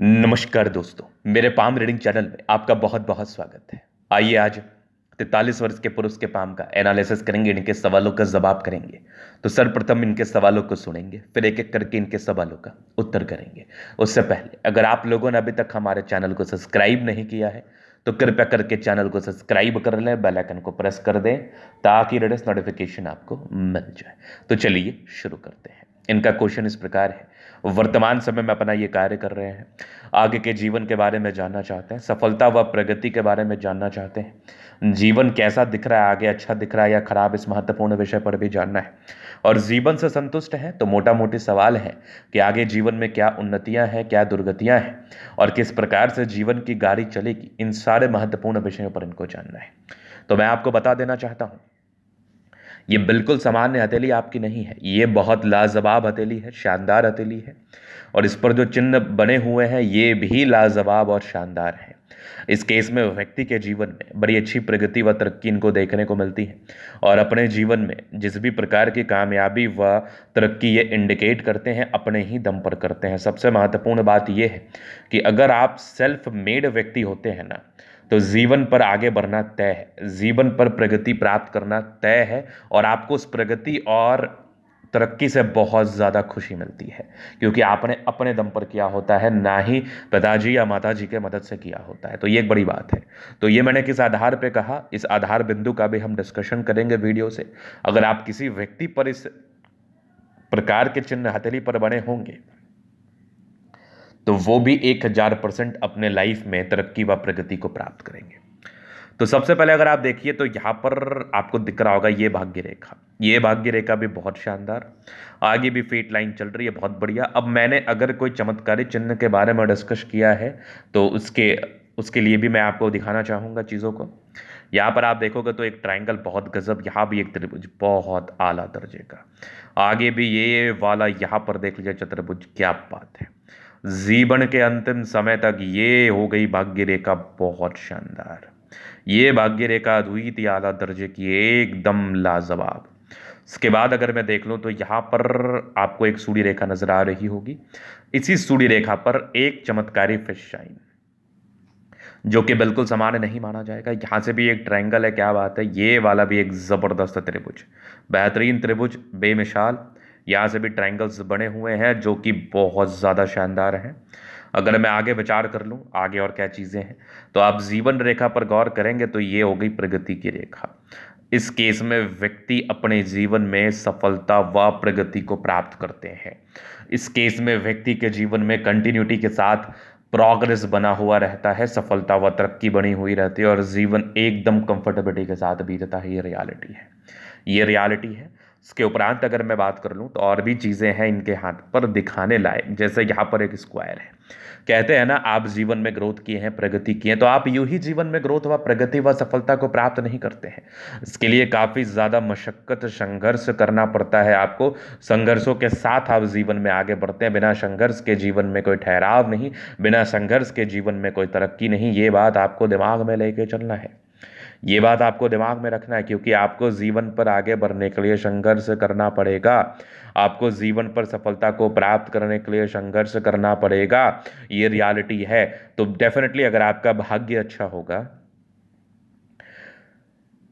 नमस्कार दोस्तों, मेरे पाम रीडिंग चैनल में आपका बहुत बहुत स्वागत है। आइए आज 43 वर्ष के पुरुष के पाम का एनालिसिस करेंगे, इनके सवालों का जवाब करेंगे। तो सर्वप्रथम इनके सवालों को सुनेंगे, फिर एक एक करके इनके सवालों का उत्तर करेंगे। उससे पहले अगर आप लोगों ने अभी तक हमारे चैनल को सब्सक्राइब नहीं किया है तो कृपया करके चैनल को सब्सक्राइब कर लें, बेल आइकन को प्रेस कर दें ताकि लेटेस्ट नोटिफिकेशन आपको मिल जाए। तो चलिए शुरू करते हैं। इनका क्वेश्चन इस प्रकार है, वर्तमान समय में अपना ये कार्य कर रहे हैं, आगे के जीवन के बारे में जानना चाहते हैं, सफलता व प्रगति के बारे में जानना चाहते हैं, जीवन कैसा दिख रहा है, आगे अच्छा दिख रहा है या खराब, इस महत्वपूर्ण विषय पर भी जानना है, और जीवन से संतुष्ट हैं तो मोटा मोटी सवाल है कि आगे जीवन में क्या उन्नतियां हैं, क्या दुर्गतियां हैं और किस प्रकार से जीवन की गाड़ी चलेगी। इन सारे महत्वपूर्ण विषयों पर इनको जानना है। तो मैं आपको बता देना चाहता हूं, ये बिल्कुल सामान्य हथेली आपकी नहीं है, ये बहुत लाजवाब हथेली है, शानदार हथेली है। और इस पर जो चिन्ह बने हुए हैं ये भी लाजवाब और शानदार हैं। इस केस में व्यक्ति के जीवन में बड़ी अच्छी प्रगति व तरक्की इनको देखने को मिलती है, और अपने जीवन में जिस भी प्रकार की कामयाबी व तरक्की ये इंडिकेट करते हैं अपने ही दम पर करते हैं। सबसे महत्वपूर्ण बात यह है कि अगर आप सेल्फ मेड व्यक्ति होते हैं ना, तो जीवन पर आगे बढ़ना तय है, जीवन पर प्रगति प्राप्त करना तय है, और आपको उस प्रगति और तरक्की से बहुत ज़्यादा खुशी मिलती है क्योंकि आपने अपने दम पर किया होता है, ना ही पिताजी या माताजी के मदद से किया होता है। तो ये एक बड़ी बात है। तो ये मैंने किस आधार पे कहा, इस आधार बिंदु का भी हम डिस्कशन करेंगे वीडियो से। अगर आप किसी व्यक्ति पर इस प्रकार के चिन्ह हथेली पर बने होंगे तो वो भी 1000% अपने लाइफ में तरक्की व प्रगति को प्राप्त करेंगे। तो सबसे पहले अगर आप देखिए तो यहाँ पर आपको दिख रहा होगा ये भाग्य रेखा, ये भाग्य रेखा भी बहुत शानदार, आगे भी फेट लाइन चल रही है, बहुत बढ़िया। अब मैंने अगर कोई चमत्कारी चिन्ह के बारे में डिस्कस किया है तो उसके उसके लिए भी मैं आपको दिखाना चाहूँगा चीज़ों को। यहाँ पर आप देखोगे तो एक ट्रायंगल बहुत गजब, यहाँ भी एक त्रिभुज बहुत आला दर्जे का, आगे भी ये वाला यहाँ पर देख लीजिए चतुर्भुज, क्या बात है। जीवन के अंतिम समय तक ये हो गई भाग्य रेखा बहुत शानदार, ये भाग्य रेखा अद्वितीय आला दर्जे की, एकदम लाजवाब। इसके बाद अगर मैं देख लूँ तो यहाँ पर आपको एक सूर्य रेखा नजर आ रही होगी, इसी सूर्य रेखा पर एक चमत्कारी फिश शाइन जो कि बिल्कुल सामान्य नहीं माना जाएगा। यहाँ से भी एक ट्रायंगल है, क्या बात है, ये वाला भी एक ज़बरदस्त त्रिभुज, बेहतरीन त्रिभुज, बेमिसाल। यहाँ से भी ट्रायंगल्स बने हुए हैं जो कि बहुत ज़्यादा शानदार हैं। अगर मैं आगे विचार कर लूँ आगे और क्या चीज़ें हैं, तो आप जीवन रेखा पर गौर करेंगे तो ये हो गई प्रगति की रेखा। इस केस में व्यक्ति अपने जीवन में सफलता व प्रगति को प्राप्त करते हैं। इस केस में व्यक्ति के जीवन में कंटिन्यूटी के साथ प्रोग्रेस बना हुआ रहता है, सफलता व तरक्की बनी हुई रहती है, और जीवन एकदम कंफर्टेबिलिटी के साथ बीतता है। ये रियलिटी है, ये रियलिटी है। इसके उपरांत अगर मैं बात कर लूँ तो और भी चीज़ें हैं इनके हाथ पर दिखाने लायक, जैसे यहाँ पर एक स्क्वायर है। कहते हैं ना, आप जीवन में ग्रोथ किए हैं, प्रगति किए हैं, तो आप यूं ही जीवन में ग्रोथ व प्रगति व सफलता को प्राप्त नहीं करते हैं। इसके लिए काफ़ी ज़्यादा मशक्कत, संघर्ष करना पड़ता है आपको। संघर्षों के साथ आप जीवन में आगे बढ़ते हैं। बिना संघर्ष के जीवन में कोई ठहराव नहीं, बिना संघर्ष के जीवन में कोई तरक्की नहीं। ये बात आपको दिमाग में लेके चलना है, ये बात आपको दिमाग में रखना है, क्योंकि आपको जीवन पर आगे बढ़ने के लिए संघर्ष करना पड़ेगा। आपको जीवन पर सफलता को प्राप्त करने के लिए संघर्ष करना पड़ेगा, ये रियलिटी है। तो डेफिनेटली अगर आपका भाग्य अच्छा होगा,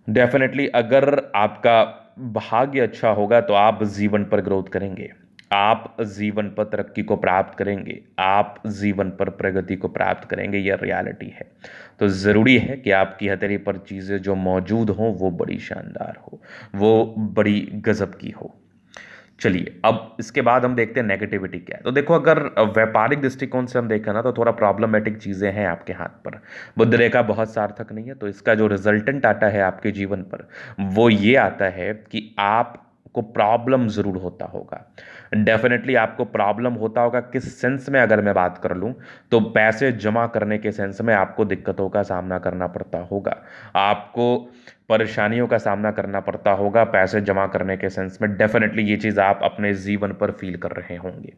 डेफिनेटली अगर आपका भाग्य अच्छा होगा तो आप जीवन पर ग्रोथ करेंगे, आप जीवन पर तरक्की को प्राप्त करेंगे, आप जीवन पर प्रगति को प्राप्त करेंगे। यह रियलिटी है। तो ज़रूरी है कि आपकी हथेली पर चीज़ें जो मौजूद हों वो बड़ी शानदार हो, वो बड़ी गजब की हो। चलिए अब इसके बाद हम देखते हैं नेगेटिविटी क्या है। तो देखो, अगर व्यापारिक दृष्टिकोण से हम देखें ना तो थोड़ा प्रॉब्लमेटिक चीज़ें हैं आपके हाथ पर। बुध रेखा बहुत सार्थक नहीं है, तो इसका जो रिजल्टेंट आता है आपके जीवन पर वो ये आता है कि आपको प्रॉब्लम ज़रूर होता होगा। डेफिनेटली आपको प्रॉब्लम होता होगा, किस सेंस में अगर मैं बात कर लूँ तो पैसे जमा करने के सेंस में आपको दिक्कतों का सामना करना पड़ता होगा, आपको परेशानियों का सामना करना पड़ता होगा पैसे जमा करने के सेंस में। डेफिनेटली ये चीज़ आप अपने जीवन पर फील कर रहे होंगे।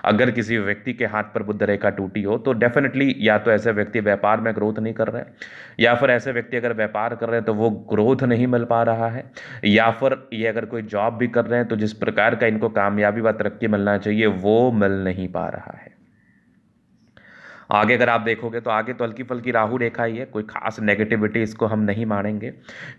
अगर किसी व्यक्ति के हाथ पर बुध रेखा टूटी हो तो डेफिनेटली या तो ऐसे व्यक्ति व्यापार में ग्रोथ नहीं कर रहे हैं, या फिर ऐसे व्यक्ति अगर व्यापार कर रहे हैं तो वो ग्रोथ नहीं मिल पा रहा है, या फिर ये अगर कोई जॉब भी कर रहे हैं तो जिस प्रकार का इनको कामयाबी व तरक्की मिलना चाहिए वो मिल नहीं पा रहा है। आगे अगर आप देखोगे तो आगे तो हल्की फुल्की राहु रेखा ही है, कोई खास नेगेटिविटी इसको हम नहीं मानेंगे,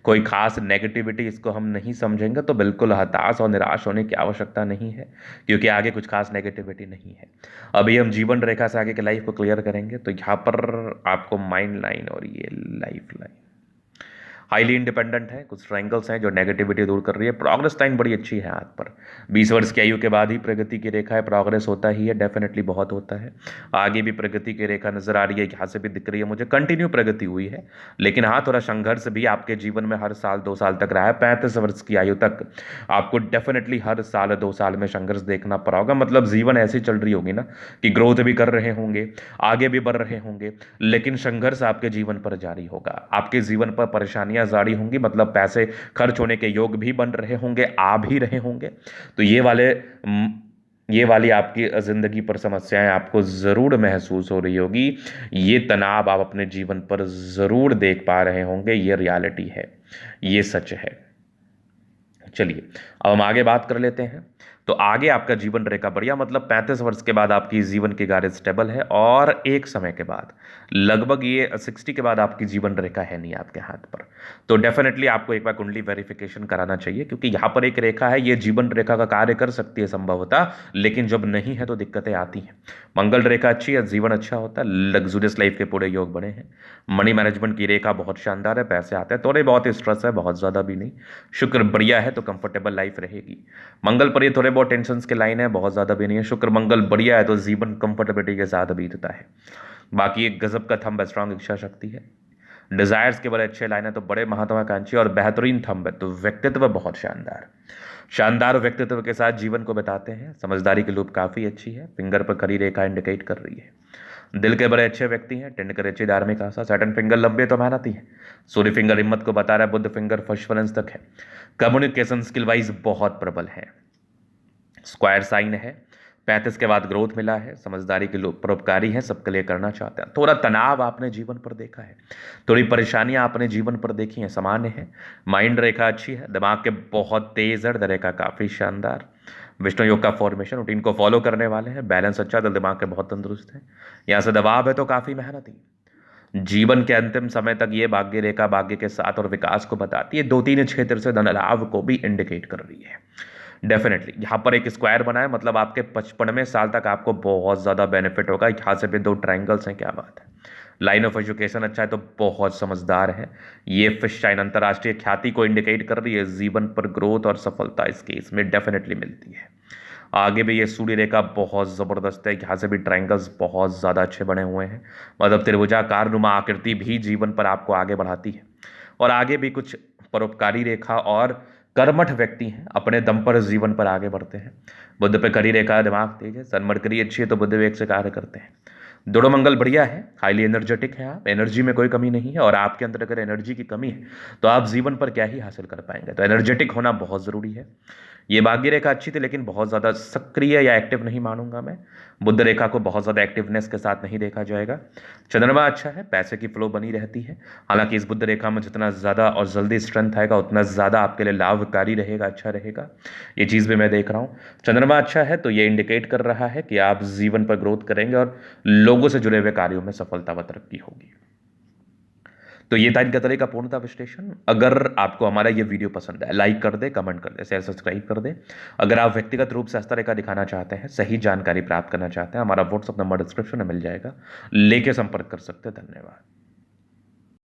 कोई खास नेगेटिविटी इसको हम नहीं समझेंगे, तो बिल्कुल हताश और निराश होने की आवश्यकता नहीं है, क्योंकि आगे कुछ खास नेगेटिविटी नहीं है। अभी हम जीवन रेखा से आगे के लाइफ को क्लियर करेंगे, तो यहाँ पर आपको माइंड लाइन और ये लाइफ लाइन हाईली इंडिपेंडेंट है, कुछ ट्रायंगल्स हैं जो नेगेटिविटी दूर कर रही है। प्रोग्रेस लाइन बड़ी अच्छी है हाथ पर, 20 वर्ष की आयु के बाद ही प्रगति की रेखा है, प्रोग्रेस होता ही है, डेफिनेटली बहुत होता है। आगे भी प्रगति की रेखा नजर आ रही है, यहाँ से भी दिख रही है मुझे, कंटिन्यू प्रगति हुई है, लेकिन हाँ थोड़ा संघर्ष भी आपके जीवन में हर साल 2 साल तक रहा है। 35 वर्ष की आयु तक आपको डेफिनेटली हर साल 2 साल में संघर्ष देखना पड़ा होगा। मतलब जीवन ऐसी चल रही होगी ना कि ग्रोथ भी कर रहे होंगे, आगे भी बढ़ रहे होंगे, लेकिन संघर्ष आपके जीवन पर जारी होगा, आपके जीवन पर परेशानियां जारी होंगी, मतलब पैसे खर्च होने के योग भी बन रहे होंगे, आ भी रहे होंगे। तो ये वाली आपकी जिंदगी पर समस्याएं आपको जरूर महसूस हो रही होगी, ये तनाव आप अपने जीवन पर जरूर देख पा रहे होंगे, ये रियलिटी है, ये सच है। चलिए अब हम आगे बात कर लेते हैं। तो आगे आपका जीवन रेखा बढ़िया, मतलब 35 वर्ष के बाद आपकी जीवन की गाड़ी स्टेबल है, और एक समय के बाद लगभग ये 60 के बाद आपकी जीवन रेखा है नहीं आपके हाथ पर, तो डेफिनेटली आपको एक बार कुंडली वेरिफिकेशन कराना चाहिए, क्योंकि यहाँ पर एक रेखा है, ये जीवन रेखा का कार्य कर सकती है संभवतः, लेकिन जब नहीं है तो दिक्कतें आती हैं। मंगल रेखा अच्छी है, जीवन अच्छा होता है, लग्जूरियस लाइफ के पूरे योग बने हैं। मनी मैनेजमेंट की रेखा बहुत शानदार है, पैसे आते हैं, थोड़े बहुत स्ट्रेस है, बहुत ज़्यादा भी नहीं। शुक्र बढ़िया है तो कंफर्टेबल लाइफ रहेगी। मंगल पर ये थोड़े बहुत टेंशन के लाइन है, बहुत ज़्यादा भी नहीं है। शुक्र मंगल बढ़िया है तो जीवन कंफर्टेबिलिटी के साथ बीतता है। बाकी एक गजब का थंब है, स्ट्रांग इच्छा शक्ति है, डिजायर्स के बड़े अच्छे लाइन है, तो बड़े महत्वाकांक्षी और बेहतरीन थंब है, तो व्यक्तित्व बहुत शानदार, शानदार व्यक्तित्व के साथ जीवन को बिताते हैं। समझदारी की लूप काफ़ी अच्छी है, फिंगर पर खड़ी रेखा इंडिकेट कर रही है। दिल के बड़े अच्छे व्यक्ति हैं, टेंड करे अच्छी धार्मिक आशा, सैटर्न फिंगर लंबे तो मेहनती है, सूर्य फिंगर हिम्मत को बता रहा है, बुद्ध फिंगर फर्स्ट तक है। कम्युनिकेशन स्किल वाइज बहुत प्रबल है, स्क्वायर साइन है, 35 के बाद ग्रोथ मिला है, समझदारी के लोग परोपकारी हैं, सबके लिए करना चाहते हैं। थोड़ा तनाव आपने जीवन पर देखा है, थोड़ी परेशानियां आपने जीवन पर देखी हैं, सामान्य है। माइंड रेखा अच्छी है, दिमाग के बहुत तेज है, रेखा काफ़ी शानदार। विष्णु योग का फॉर्मेशन रूटीन को फॉलो करने वाले हैं, बैलेंस अच्छा, दिल दिमाग के बहुत तंदुरुस्त है। यहाँ से दबाव है तो काफ़ी मेहनती। जीवन के अंतिम समय तक ये भाग्य रेखा भाग्य के साथ और विकास को बताती है, 2-3 क्षेत्र से धन लाभ को भी इंडिकेट कर रही है। डेफिनेटली यहाँ पर एक स्क्वायर बना है, मतलब आपके 55वें साल तक आपको बहुत ज़्यादा बेनिफिट होगा। यहाँ से भी 2 ट्रायंगल्स हैं, क्या बात है। लाइन ऑफ एजुकेशन अच्छा है, तो बहुत समझदार है। ये फिश शाइन अंतर्राष्ट्रीय ख्याति को इंडिकेट कर रही है, जीवन पर ग्रोथ और सफलता इस केस में डेफिनेटली मिलती है। आगे भी ये सूर्य रेखा बहुत ज़बरदस्त है, यहाँ से भी ट्रायंगल्स बहुत ज़्यादा अच्छे बने हुए हैं, मतलब त्रिभुजाकार नुमा आकृति भी जीवन पर आपको आगे बढ़ाती है। और आगे भी कुछ परोपकारी रेखा और कर्मठ व्यक्ति हैं, अपने दम पर जीवन पर आगे बढ़ते हैं। बुद्ध पे कड़ी रेखा, दिमाग तेज है, सनमरकरी अच्छी है, तो बुद्ध वेग से कार्य करते हैं। दोनों मंगल बढ़िया है, हाईली एनर्जेटिक है, आप एनर्जी में कोई कमी नहीं है, और आपके अंदर अगर एनर्जी की कमी है तो आप जीवन पर क्या ही हासिल कर पाएंगे, तो एनर्जेटिक होना बहुत ज़रूरी है। ये भाग्य रेखा अच्छी थी, लेकिन बहुत ज़्यादा सक्रिय या एक्टिव नहीं मानूंगा मैं। बुद्ध रेखा को बहुत ज़्यादा एक्टिवनेस के साथ नहीं देखा जाएगा। चंद्रमा अच्छा है, पैसे की फ्लो बनी रहती है, हालांकि इस बुद्ध रेखा में जितना ज़्यादा और जल्दी स्ट्रेंथ आएगा उतना ज़्यादा आपके लिए लाभकारी रहेगा, अच्छा रहेगा, ये चीज़ भी मैं देख रहा हूँ। चंद्रमा अच्छा है तो ये इंडिकेट कर रहा है कि आप जीवन पर ग्रोथ करेंगे और लोगों से जुड़े हुए कार्यों में सफलता व तरक्की होगी। तो ये था इनका तरह का पूर्णता विश्लेषण। अगर आपको हमारा ये वीडियो पसंद है, लाइक कर दे, कमेंट कर दे, शेयर सब्सक्राइब कर दे। अगर आप व्यक्तिगत रूप से इस तरह का दिखाना चाहते हैं, सही जानकारी प्राप्त करना चाहते हैं, हमारा व्हाट्सअप नंबर डिस्क्रिप्शन में मिल जाएगा, लेके संपर्क कर सकते हैं। धन्यवाद।